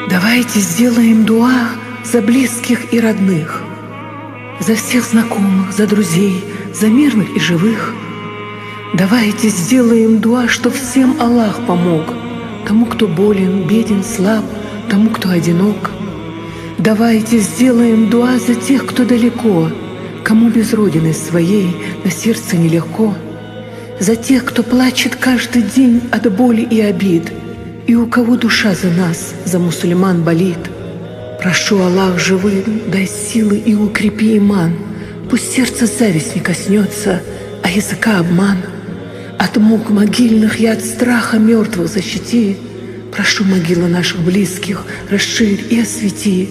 Давайте сделаем дуа за близких и родных, за всех знакомых, за друзей, за мирных и живых. Давайте сделаем дуа, чтоб всем Аллах помог, тому, кто болен, беден, слаб, тому, кто одинок. Давайте сделаем дуа за тех, кто далеко, кому без родины своей на сердце нелегко. За тех, кто плачет каждый день от боли и обид, и у кого душа за нас, за мусульман болит. Прошу, Аллах живым, дай силы и укрепи иман. Пусть сердце зависть не коснется, а языка обман. От мук могильных и от страха мертвых защити. Прошу, могилы наших близких расширь и освети.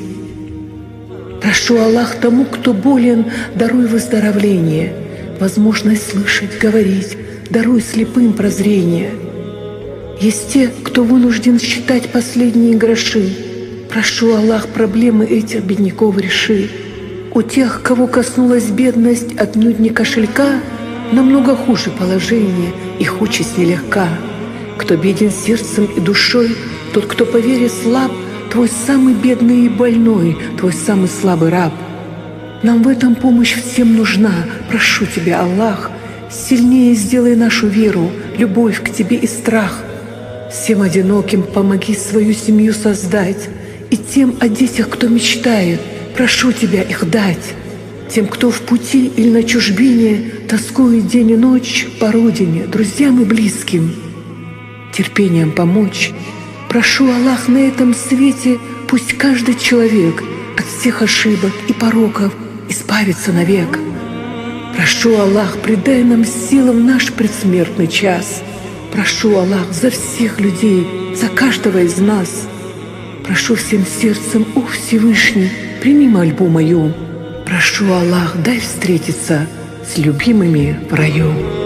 Прошу, Аллах, тому, кто болен, даруй выздоровление, возможность слышать, говорить, даруй слепым прозрение. Есть те, кто вынужден считать последние гроши. Прошу, Аллах, проблемы этих бедняков реши. У тех, кого коснулась бедность отнюдь не кошелька, намного хуже положение, их участь нелегка. Кто беден сердцем и душой, тот, кто по вере слаб, твой самый бедный и больной, твой самый слабый раб. Нам в этом помощь всем нужна. Прошу тебя, Аллах, сильнее сделай нашу веру, любовь к тебе и страх. Всем одиноким помоги свою семью создать, и тем о детях, кто мечтает, прошу тебя их дать. Тем, кто в пути или на чужбине тоскует день и ночь по родине, друзьям и близким, терпением помочь. Прошу, Аллах, на этом свете пусть каждый человек от всех ошибок и пороков избавится навек. Прошу, Аллах, придай нам силам наш предсмертный час. Прошу, Аллах, за всех людей, за каждого из нас. Прошу всем сердцем, о Всевышний, прими мольбу мою. Прошу, Аллах, дай встретиться с любимыми в раю.